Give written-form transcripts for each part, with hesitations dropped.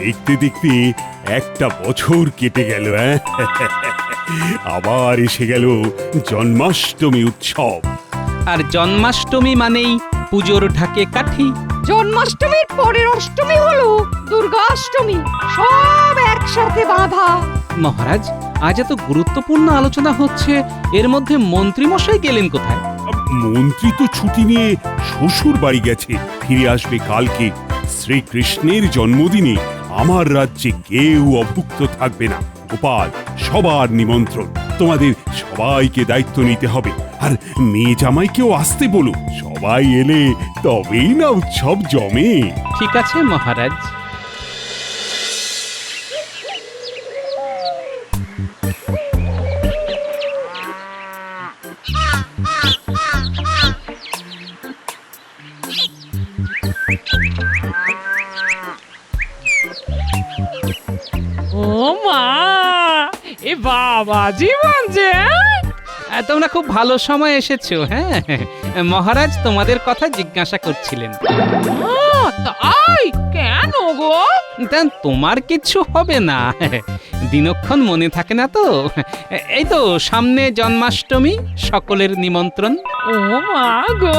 দেখতে দেখতে একটা বছর কেটে গেল। আবার এসে গেল জন্মাষ্টমী উৎসব। আর জন্মাষ্টমী মানেই পুজোর ঢাকে কাঠি। জন্মাষ্টমীর পরের অষ্টমী হলো দুর্গাষ্টমী, সব একসাথে বাঁধা। মহারাজ, আজ এত গুরুত্বপূর্ণ আলোচনা হচ্ছে, এর মধ্যে মন্ত্রী মশাই গেলেন কোথায়? মন্ত্রী তো ছুটি নিয়ে শ্বশুর বাড়ি গেছে, ফিরে আসবে কালকে। শ্রীকৃষ্ণের জন্মদিনে আমার রাজ্যে কেউ অভুক্ত থাকবে না। গোপাল, সবার নিমন্ত্রণ, তোমাদের সবাইকে দায়িত্ব নিতে হবে। আর মেয়ে জামাইকেও আসতে বলো, সবাই এলে তবেই না উৎসব জমে। ঠিক আছে মহারাজ। ও মা, এ বাবা জীবন যে তোমরা খুব ভালো সময় এসেছো। হ্যাঁ, মহারাজ তোমাদের কথা জিজ্ঞাসা করছিলেন। তাই কেন গো? তা তোমার কিছু হবে না, দিনক্ষণ মনে থাকে না তো। এই তো সামনে জন্মাষ্টমী, সকলের নিমন্ত্রণ। ও মা গো,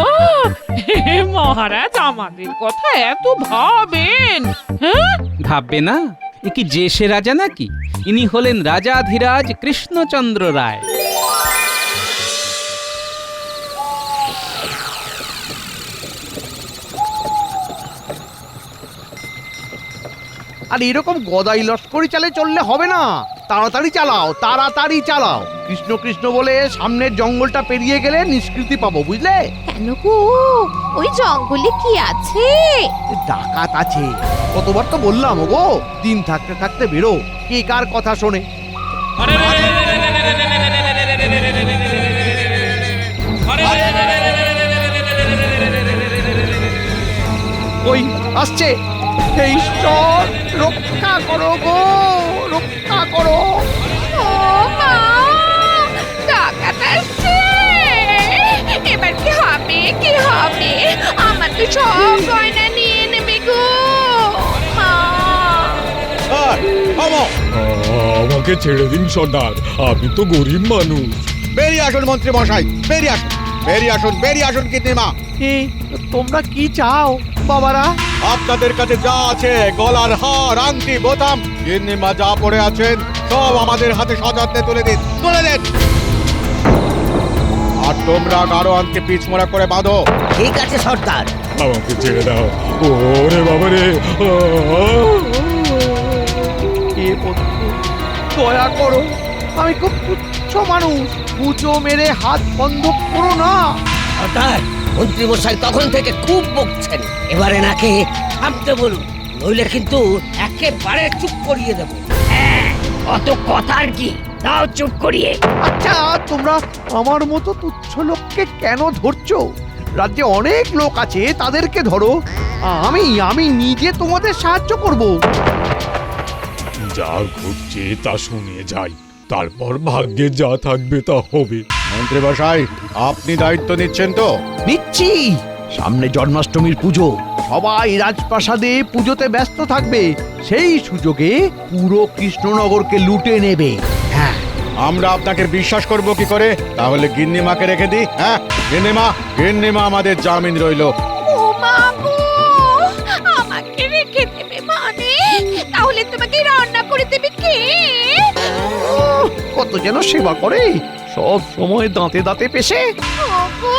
হে মহারাজ আমাদের কথা এত ভাবেন? হ্যাঁ, ভাববে না? এ কি যে সে রাজা নাকি? ইনি হলেন রাজাধিরাজ কৃষ্ণচন্দ্র রায়। আর এরকম গদাই লস্করি চালে চললে হবে না। তাড়াতাড়ি চালাও, তাড়াতাড়ি চালাও। কৃষ্ণ কৃষ্ণ বলে সামনের জঙ্গলটা পেরিয়ে গেলে নিষ্কৃতি পাবো, বুঝলে? কেন গো, ওই জঙ্গলে কি আছে? ডাকাত আছে, কতবার তো বললাম গো, দিন থাকতে থাকতে বেরো। কে কার কথা শোনে? ওই আসছে। হে ঈশ্বর, রক্ষা করো গো, রক্ষা করো। ও মা, ডাকাত আসছে। এবার কি হবে, কি হবে? আমার তো সব গয়না নিয়ে নেবে গো। মা, আমাকে ছেড়ে দিন সর্দার, আমি তো গরিব মানুষ। বেরিয়ে আসুন মন্ত্রী মশাই, বেরিয়ে আসুন, বেরিয়ে আসুন, বেরিয়ে আসুন। কীর্তিমা, তোমরা কি চাও বাবারা? আপনাদের কাছে যা আছে, গলার হার, আংটি, বোতাম, কীর্তিমা যা পড়ে আছেন সব আমাদের হাতে সযত্নে তুলে দিন, তুলে দিন। আর তোমরা কারো আংটি পিছমোড়া করে বাঁধো। ঠিক আছে সর্দার। আমাকে ছেড়ে দাও। ওরে বাবা রে, হে বন্ধু, দয়া করো, আমি খুব তুচ্ছ মানুষ। পুজো মেরে হাত বন্ধ করো না। সর্দার, মন্ত্রী মশাই তখন থেকে খুব বকছেন, এবারে নাকে থামতে বলুন, নইলে কিন্তু একেবারে চুপ করিয়ে দেবো। অত কথার কি, দাও চুপ করিয়ে। আচ্ছা, তোমরা আমার মতো তুচ্ছ লোককে কেন ধরছো? রাজ্যে অনেক লোক আছে, তাদেরকে ধরো। আমি নিজে তোমাদের সাহায্য করব। যা ঘটছে তা শুনে যাই, তারপর ভাগ্যে যা থাকবে তা হবে। মন্ত্রী মশাই, আপনি দায়িত্ব নিচ্ছেন তো? নিচ্ছি। সামনে জন্মাষ্টমীর পুজো, সবাই রাজপ্রাসাদে পুজোতে ব্যস্ত থাকবে। সেই সুযোগে পুরো কৃষ্ণনগরকে লুটে নেবে। হ্যাঁ, আমরা আপনাকে বিশ্বাস করব কি করে? তাহলে গিন্নিমাকে রেখে দিই। হ্যাঁ, গিন্নিমা, গিন্নিমা আমাদের জামিন রইলো। ও মা গো, আমাকে রেখে দেবে মানে? তাহলে তোমাকে রান্না করে দেবে কে? কত যেন সেবা করে, সব সময় দাঁতে দাঁতে পেশে। ওগো,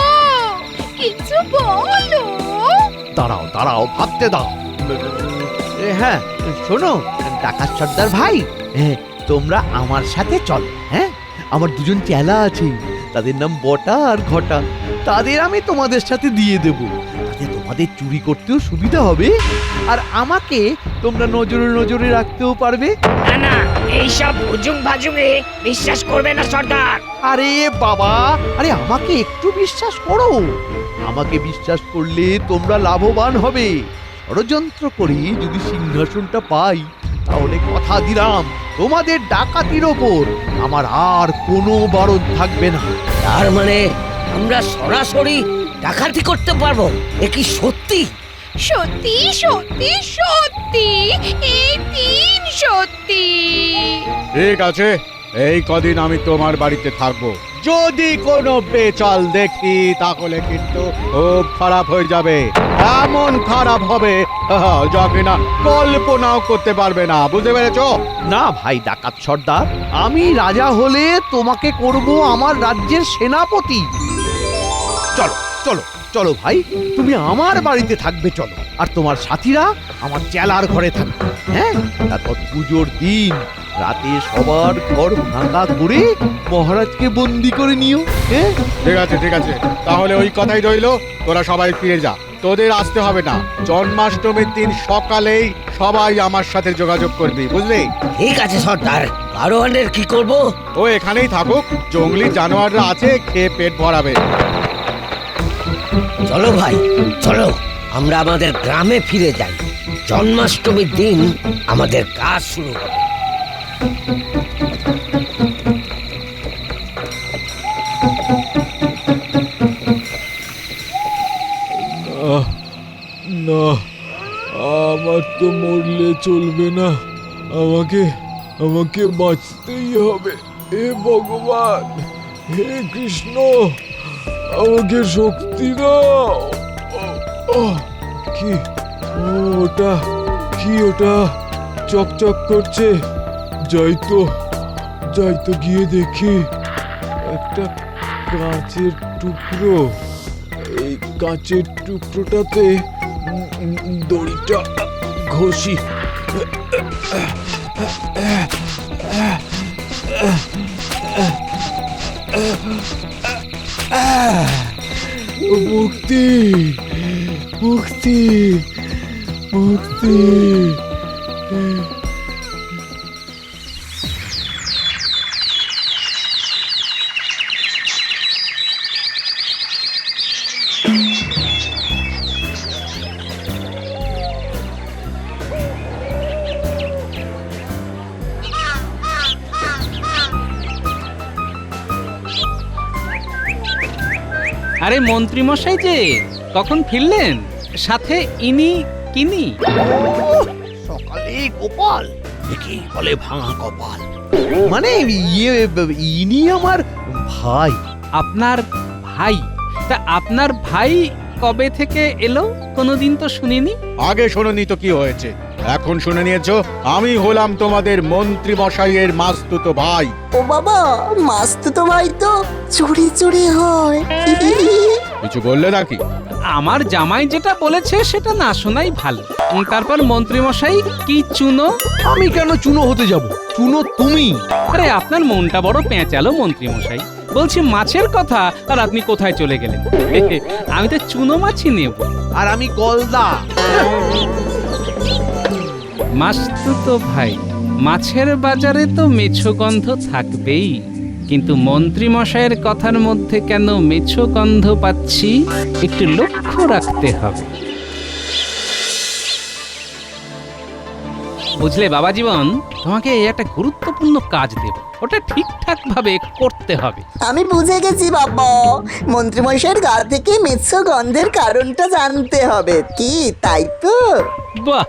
কিছু বলো। দাঁড়াও দাঁড়াও, ভাবতে দাও। হ্যাঁ শোনো ডাকাত সর্দার ভাই, তোমরা আমার সাথে চলো। হ্যাঁ, আমার দুজন চেলা আছে, তাদের নাম বটা আর ঘটা। তাদের আমি তোমাদের সাথে দিয়ে দেব, তাতে তোমাদের চুরি করতেও সুবিধা হবে, আর আমাকে তোমরা নজরে নজরে রাখতেও পারবে। না না, এইসব হুজুম ভাজুমে বিশ্বাস করবে না সর্দার। আরে বাবা, আরে আমাকে একটু বিশ্বাস করো। আমাকে বিশ্বাস করলে তোমরা লাভবান হবে। ষড়যন্ত্র করে যদি সিংহাসনটা পাই, তাহলে কথা দিলাম তোমাদের ডাকাতির ওপর আমার আর কোনো বারণ থাকবে না। তার মানে আমরা সরাসরি ডাকাতি করতে পারবো? এ কি সত্যি? সত্যি সত্যি সত্যি, এই সত্যি। ঠিক আছে, এই কদিন আমি তোমার বাড়িতে থাকবো। যদি কোনো বেচাল দেখি তাহলে কিন্তু খুব খারাপ হয়ে যাবে। এমন খারাপ হবে যা কিনা কল্পনাও করতে পারবে না, বুঝতে পেরেছো? না ভাই ডাকাত সর্দার, আমি রাজা হলে তোমাকে করব আমার রাজ্যের সেনাপতি। চলো চলো চলো ভাই, তুমি আমার বাড়িতে থাকবে, চলো। আর তোমার সাথীরা আমার চেলার ঘরে থাকবে। হ্যাঁ, তারপর পুজোর দিন রাতে সবার ঘর ভাঙা করে মহারাজকে বন্দি করে নিও। হ্যাঁ, ঠিক আছে ঠিক আছে, তাহলে ওই কথাই রইলো, তোরা সবাই ফিরে যা। তোদের আসতে হবে না, জন্মাষ্টমীর দিন সকালেই সবাই আমার সাথে যোগাযোগ করবি, বুঝলি? ঠিক আছে সর্দার, গাড়োয়ানের কি করব? ও এখানেই থাকুক, জঙ্গলি জানোয়াররা আছে, খেয়ে পেট ভরাবে। চলো ভাই চলো, আমরা আমাদের গ্রামে ফিরে যাই। জন্মাষ্টমীর দিন আমাদের কাজ শুরু হবে। না, আমার তো মরলে চলবে না, আমাকে আমাকে বাঁচতেই হবে। হে ভগবান, হে কৃষ্ণ, আমাকে শক্তি দাও। কি ওটা? কি ওটা চকচক করছে? যাই তো গিয়ে দেখি। একটা কাঁচের টুকরো, এই কাঁচের টুকরোটাতে দড়িটা ঘষি। মুক্তি মুক্তি মুক্তি। আরে মন্ত্রী মশাই যে কখন ফিরলেন? সাথে ইনি কিনি? সকালে গোপাল, দেখি বলে ভাঙা কপাল। মানে ইনি আমার ভাই। আপনার ভাই? তা আপনার ভাই কবে থেকে এলো? কোনোদিন তো শুনিনি। আগে শোনোনি তো কি হয়েছে, এখন শুনে নিয়েছো? আমি হলাম তোমাদের মন্ত্রী মশাইয়ের মাস্তুতো ভাই। ও বাবা, মাস্তুতো ভাই তো চুরি চুরি হয়। কিছু বললে নাকি? আমার জামাই যেটা বলেছে সেটা না শোনাই ভালো। তারপর মন্ত্রী মশাই কি চুনো? আমি কেন চুনো হতে যাব? চুনো তুমি। আরে আপনার মনটা বড় পেঁচালো মন্ত্রী মশাই। বলছি মাছের কথা, আর আপনি কোথায় চলে গেলেন? আমি তো চুনো মাছই নেব। আর আমি গলদা। মাস্তুতো ভাই, মাছের বাজারে তো মেছো গন্ধ থাকবেই, কিন্তু মন্ত্রী মশাইয়ের কথার মধ্যে কেন মেছো গন্ধ পাচ্ছি একটু লক্ষ্য রাখতে হবে। বুঝলে বাবা জীবন, তোমাকে একটা গুরুত্বপূর্ণ কাজ দেব, ওটা ঠিকঠাক ভাবে করতে হবে। আমি বুঝে গেছি বাবা, মন্ত্রীমশাইয়ের গা থেকে মিশ্র গন্ধের কারণটা জানতে হবে, কি তাই তো? বাহ,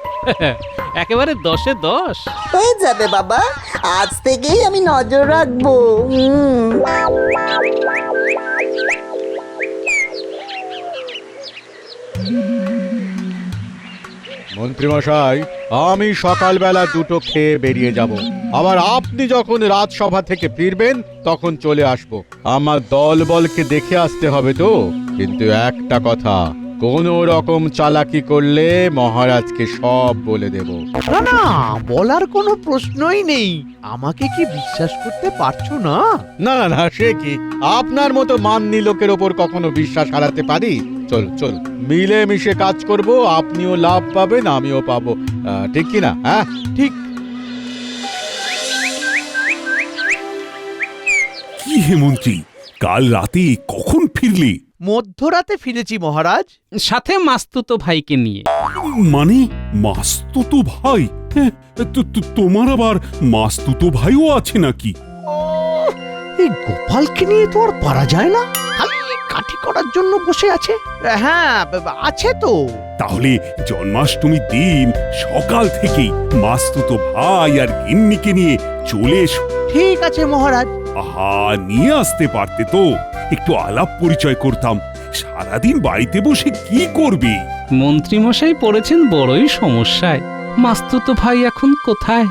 একেবারে 10-এ 10। হয়ে যাবে বাবা, আজ থেকেই আমি নজর রাখবো। মন্ত্রী মশাই, আমি সকালবেলা দুটো খেয়ে বেরিয়ে যাব, আবার আপনি যখন রাজসভা থেকে ফিরবেন তখন চলে আসব। আমার দলবলকে দেখে আসতে হবে তো। কিন্তু একটা কথা, কোন রকম চালাকি করলে মহারাজকে সব বলে দেব। না না, বলার কোনো প্রশ্নই নেই। আমাকে কি বিশ্বাস করতে পারছো না? না না না, সে কি, আপনার মতো মাননি লোকের ওপর কখনো বিশ্বাস হারাতে পারি? চল চল, মিলে মিশে কাজ করব, আপনিও লাভ পাবেন, আমিও পাবো, ঠিক কি না? হ্যাঁ ঠিক। কি হে মন্ত্রী, কাল রাতে কখন ফিরলি? মধ্যরাতে ফিরেছি মহারাজ। সাথে মাস্তুতো ভাইকে নিয়ে। মানে মাস্তুতো ভাই? হ্যাঁ, তোমার আবার মাস্তুতো ভাইও আছে নাকি? এই গোপালকে নিয়ে তো আর পারা যায় না, খালি কাঠি করার জন্য বসে আছে। হ্যাঁ আছে তো, তাহলে জন্মাষ্টমীর দিন সকাল থেকেই মাস্তুতো ভাই আর গিন্নিকে নিয়ে চলে এসো। ঠিক আছে মহারাজ। আহা, নিয়ে আসতে পারতে তো, একটু আলাপ পরিচয় করতাম। সারাদিন বাড়িতে বসে কি করবে? মন্ত্রী মশাই পড়েছেন বড়ই সমস্যায়। মাস্তুতো ভাই এখন কোথায়?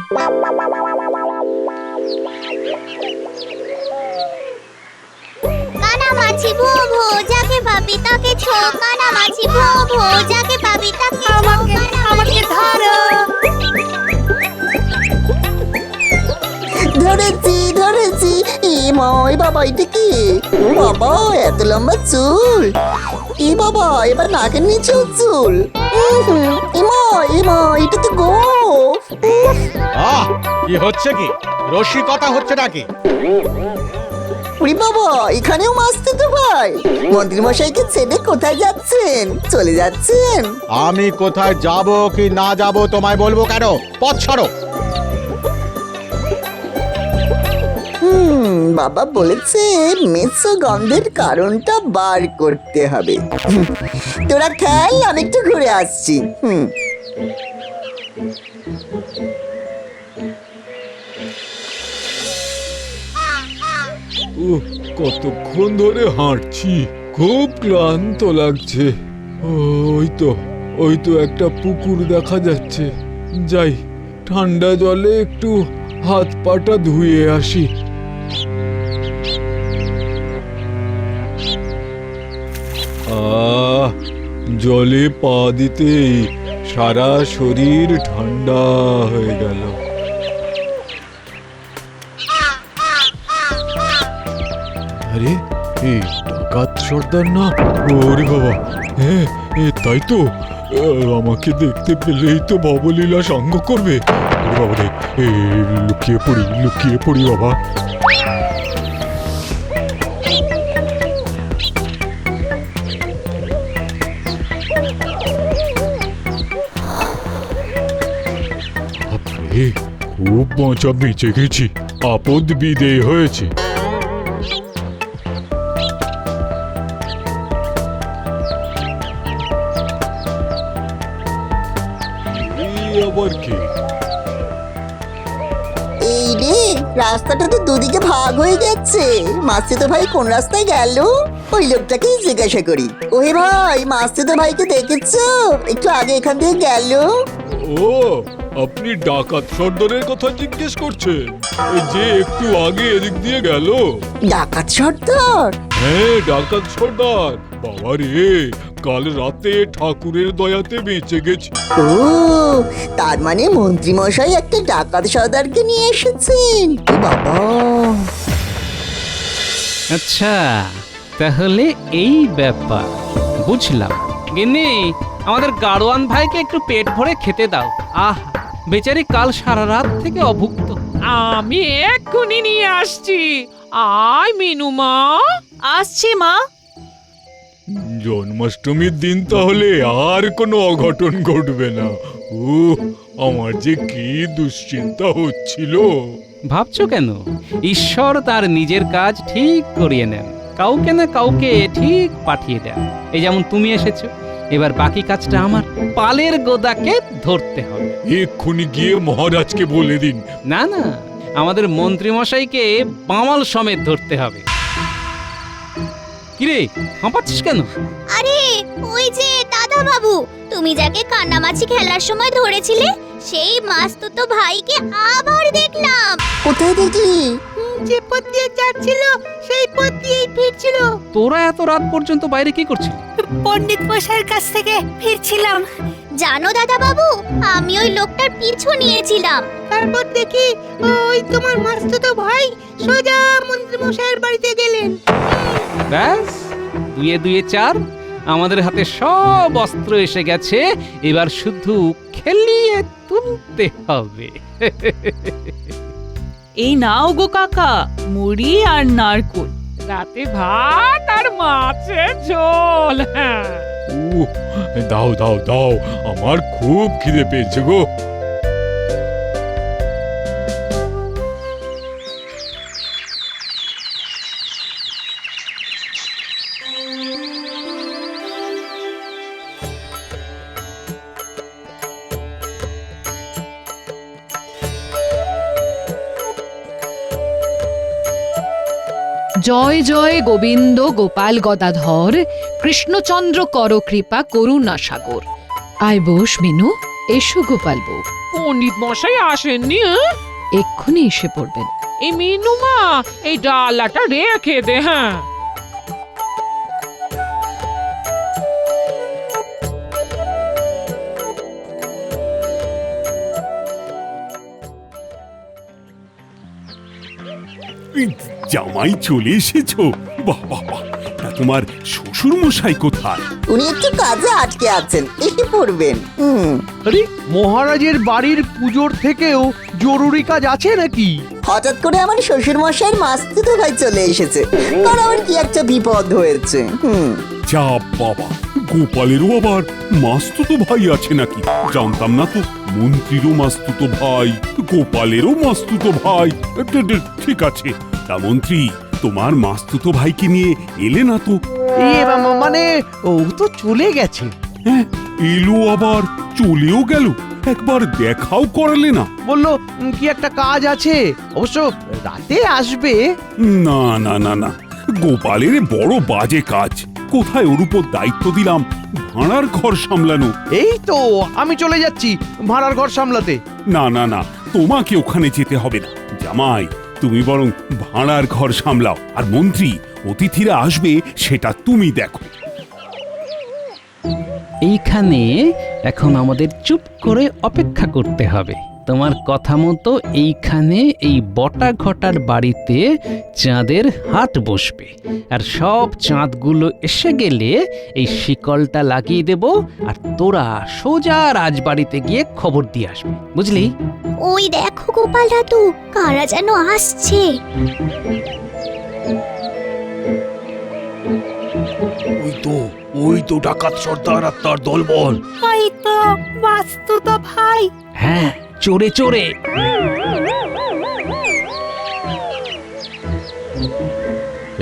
কানামাছি ভো ভো যাকে পাবি তাকে ছো, কানামাছি ভো ভো যাকে পাবি তাকে আমাকে ধরো। ধরেছি ধরেছি। এ ময় বাবা, এটা কি? ও বাবা, এত লম্বা চুল! এ বাবা, এবার নাকের নিচেও চুল! এটা তো গোফ! কি হচ্ছে কি? রসিকতা হচ্ছে নাকি? ওরে বাবা, এখানেও মাস্তুতো ভাই! মন্ত্রী মশাইকে ছেড়ে কোথায় যাচ্ছেন? চলে যাচ্ছেন? আমি কোথায় যাব কি না যাব তোমায় বলবো কেন? পথ ছাড়ো। বাবা বলেছে মেছো গন্ধের কারণটা বার করতে হবে। তোরা খেল, আমি একটু ঘুরে আসছি। কতক্ষণ ধরে হাঁটছি, খুব ক্লান্ত লাগছে। ওই তো একটা পুকুর দেখা যাচ্ছে। যাই, ঠান্ডা জলে একটু হাত পাটা ধুয়ে আসি। জলে পা দিতেই সারা শরীর ঠান্ডা হয়ে গেল। আরে, এই ডাকাত সর্দার না? ওরে বাবা, হ্যাঁ তাই তো। আমাকে দেখতে পেলেই তো ভবলীলা সাঙ্গ করবে। ওরে বাবা রে, লুকিয়ে পড়ি বাবা। খুব বাঁচা বেঁচে গেছি, আপদ বিদেয় হয়েছে। আবার কি? এই রে, রাস্তাটা তো দুদিকে ভাগ হয়ে গেছে। মাস্তুতো ভাই কোন রাস্তায় গেল? ওই লোকটাকেই জিজ্ঞাসা করি। ওহে ভাই, মাস্তুতো ভাইকে দেখেছো? একটু আগে এখান থেকে গেল। ও, আপনি ডাকাত সর্দারের কথা জিজ্ঞেস করছেন? এই যে একটু আগে এদিক দিয়ে গেল। ডাকাত সর্দার? হ্যাঁ, ডাকাত সর্দার। বাবা রে, কাল রাতে ঠাকুরের দয়াতে বেঁচে গেছি। ও, তার মানে মন্ত্রী মশাই একটা ডাকাত সর্দারকে নিয়ে এসেছেন। এ বাবা! আচ্ছা, তাহলে এই ব্যাপার বুঝলাম। গিন্নি, আমাদের গাড়োয়ান ভাইকে একটু পেট ভরে খেতে দাও। আহ, বেচারি কাল সারা রাত থেকে অভুক্ত। আমি এক্ষুনি নিয়ে আসছি। আয় মিনু মা। আসছি মা। জন্মাষ্টমীর দিন তাহলে আর কোনো অঘটন ঘটবে না। আমার যে কি দুশ্চিন্তা হচ্ছিল। ভাবছো কেন? ঈশ্বর তার নিজের কাজ ঠিক করিয়ে নেন, কাউকে না কাউকে ঠিক পাঠিয়ে দেন। এই যেমন তুমি এসেছো, এবার বাকি কাজটা আমার। পালের গোদাকে ধরতে হবে। এক্ষুনি গিয়ে মহারাজকে বলে দিন। না না, আমাদের মন্ত্রী মশাইকে বামাল সমেত ধরতে হবে। কিরে, হাঁপাচ্ছিস কেন? আরে, ওই যে দাদা বাবু, তুমি যাকে কানামাছি খেলার সময় ধরেছিলে, সেই মাস্তুতো ভাইকে আবার দেখলাম। কোথায় দেখলি? যে পথ দিয়ে যাচ্ছিল সেই পথ দিয়েই ফিরছিল। তোরা এত রাত পর্যন্ত বাইরে কি করছিস? পণ্ডিত মশাইয়ের কাছ থেকে ফিরছিলাম। জানো দাদা বাবু, আমি ওই লোকটার পিছু নিয়েছিলাম। তারপর দেখি ওই তোমার মাস্তুতো ভাই সোজা মন্ত্রী মশাইয়ের বাড়িতে গেলেন। ব্যাস, দুয়ে দুয়ে চার, আমাদের হাতে সব অস্ত্র এসে গেছে। এবার শুধু খেলিয়ে তুলতে হবে। এই নাও গো কাকা, মুড়ি আর নারকোল। রাতে ভাত আর মাছের ঝোল। হ্যাঁ, দাও দাও দাও, আমার খুব খিদে পেয়েছে গো। জয় জয় গোবিন্দ গোপাল গদাধর কৃষ্ণচন্দ্র কর কৃপা করুণা সাগর। আয় বস মিনু, এসো গোপাল বউ। পণ্ডিত মশাই আসেননি? হ্যাঁ? এক্ষুনি এসে পড়বেন। এই মিনুমা, এই ডালাটা রেখে দে। হ্যাঁ, এই জামাই চলে এসেছো? বাহ বাহ বাহ! তা তোমার শ্বশুর মশাই কোথায়? উনি একটু কাজে আটকে আছেন, এসে পড়বেন। আরে মহারাজের বাড়ির পুজোর থেকেও জরুরি কাজ আছে নাকি? হঠাৎ করে আমার শ্বশুর মশাইয়ের মাস্তুতো ভাই চলে এসেছে, কারণ আমার কি একটা বিপদ হয়েছে। যা বাবা, গোপালেরও আবার মাস্তুতো ভাই আছে নাকি? জানতাম না তো। মন্ত্রীরও মাস্তুতো ভাই, গোপালেরও মাস্তুতো ভাই। ঠিক আছে, তা মন্ত্রী, তোমার মাস্তুতো ভাইকে নিয়ে এলে না তো? মানে ও তো চলে গেছে। হ্যাঁ, এলো আবার চলেও গেল, একবার দেখাও করালে না। বললো কি একটা কাজ আছে, অবশ্য রাতে আসবে। না না না না, গোপালের বড় বাজে কাজ। কোথায় ওর উপর দায়িত্ব দিলাম ভাড়ার ঘর সামলানো। এই তো আমি চলে যাচ্ছি ভাড়ার ঘর সামলাতে। না না না, তোমাকে ওখানে যেতে হবে না। জামাই, তুমি বরং ভাড়ার ঘর সামলাও, আর মন্ত্রী অতিথিরা আসবে সেটা তুমি দেখো। এইখানে এখন আমাদের চুপ করে অপেক্ষা করতে হবে। তোমার কথা মতো এইখানে এই বটা ঘটার বাড়িতে চাঁদের হাট বসবে, আর সব চাঁদগুলো এসে গেলে এই শিকলটা লাগিয়ে দেব, আর তোরা সোজা রাজবাড়িতে গিয়ে খবর দিয়ে আসবি, বুঝলি? ওই দেখো গোপাল দাদু, কারা যেন আসছে। ওই তো ডাকাত সর্দার আর তার দলবল। ওই তো মাস্তুতো ভাই। হ্যাঁ, চোরে চোরে।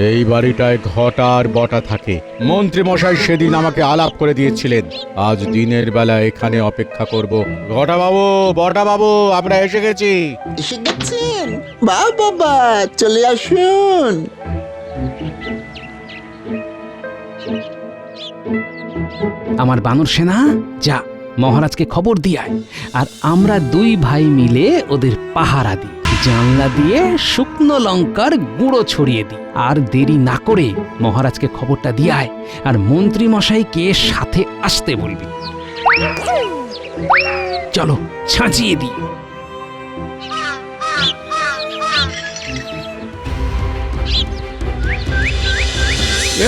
এই বাড়িটায় ঘটা আর বটা থাকে। মন্ত্রী মশাই সেদিন আমাকে আলাপ করে দিয়েছিলেন, আজ দিনের বেলা এখানে অপেক্ষা করব। ঘটা বাবু, বটা বাবু, আমরা এসে গেছি। এসে গেছেন? বাহ বাবা, চলে আসুন। আমার বানর সেনা, যা মহারাজকে খবর দিয়ায়, আর আমরা দুই ভাই মিলে ওদের পাহারা দিই। জানলা দিয়ে শুকনো লঙ্কার গুঁড়ো ছড়িয়ে দিই। আর দেরি না করে মহারাজকে খবরটা দিয়ায়, আর মন্ত্রী মশাইকে সাথে আসতে বলবি। চলো ছাঁচিয়ে দিই।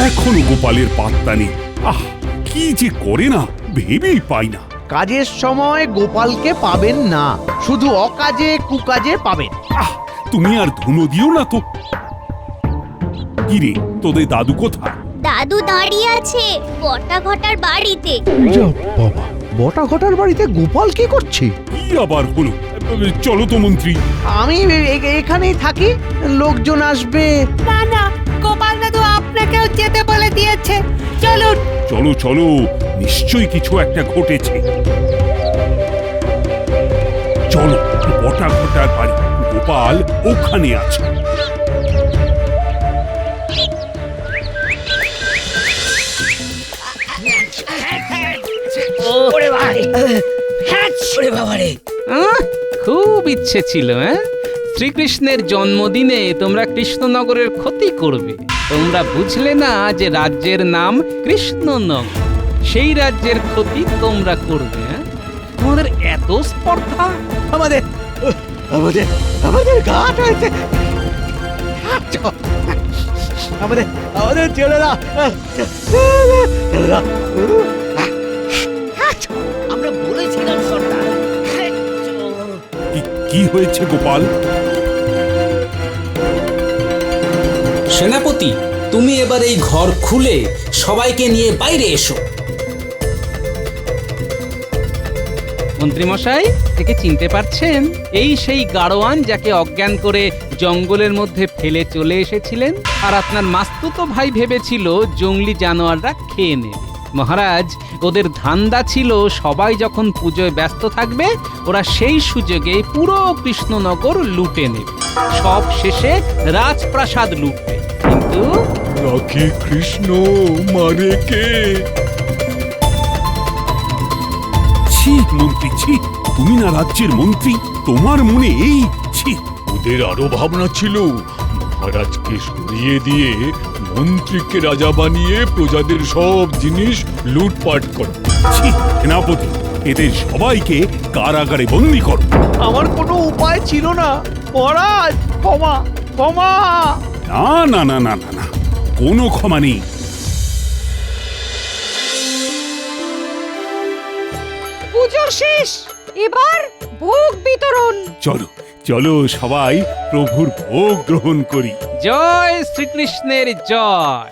এখনো গোপালের পাত্তা নেই। আহ, কি যে করে না ভেবেই পাই না। কাজের সময় গোপালকে পাবেন না, শুধু অকাজে কুকাজে পাবেন। আহ, তুমি আর ধুনো দিও না তো। কি রে, তোদের দাদু কোথায়? দাদু দাঁড়িয়ে আছে বটা ঘটার বাড়িতে। বাবা, বটা ঘটার বাড়িতে গোপাল কি করছে? কি আবার হলো? চলো তো মন্ত্রী। আমি এখানেই থাকি, লোকজন আসবে। না না, গোপাল দাদু আপনাকেও যেতে বলে দিয়েছে। চলুন। চলো চলো, নিশ্চয়ই কিছু একটা ঘটেছে। চলো, বটা ঘটার বাড়ি, গোপাল ওখানে আছে। ওরে ভাই, হ্যাঁ ওরে বাবারে। খুব ইচ্ছে ছিল, হ্যাঁ, শ্রীকৃষ্ণের জন্মদিনে তোমরা কৃষ্ণনগরের ক্ষতি করবে। তোমরা বুঝলে না যে রাজ্যের নাম কৃষ্ণনগর, সেই রাজ্যের ক্ষতি তোমরা করবে। হ্যাঁ, তোমাদের এত স্পর্ধা। আমাদের আমাদের আমাদের ঘাট হয়েছে। আমাদের আমাদের ছেলেরা আমরা বলেছিলাম সর্দার। কি হয়েছে গোপাল? সেনাপতি, তুমি এবার এই ঘর খুলে সবাইকে নিয়ে বাইরে এসো। মন্ত্রী মশাই, একে চিনতে পারছেন? এই সেই গাড়োয়ান যাকে অজ্ঞান করে জঙ্গলের মধ্যে ফেলে চলে এসেছিলেন, আর আপনার মাস্তুতো ভাই ভেবেছিল জঙ্গলি জানোয়াররা খেয়ে নেবে। মহারাজ, ওদের ধান্দা ছিল সবাই যখন পুজোয় ব্যস্ত থাকবে, ওরা সেই সুযোগে পুরো কৃষ্ণনগর লুটে নেবে, সব শেষে রাজপ্রাসাদ লুটবে। কিন্তু কিন্তু রাখে কৃষ্ণ মারে কে? ছি মন্ত্রী, ছি, তুমি না রাজ্যের মন্ত্রী, তোমার মনে এই ছি। ওদের আরো ভাবনা ছিল মহারাজকে সরিয়ে দিয়ে মন্ত্রীকে রাজা বানিয়ে প্রজাদের সব জিনিস লুটপাট করা। ছি সেনাপতি, এদের সবাইকে কারাগারে বন্দী করো। আমার কোনো উপায় ছিল না মহারাজ, ক্ষমা ক্ষমা। না না না না না না, কোনো ক্ষমা নেই। পুজো শেষ, এবার ভোগ বিতরণ। চলো চলো সবাই প্রভুর ভোগ গ্রহণ করি। জয় শ্রীকৃষ্ণের জয়।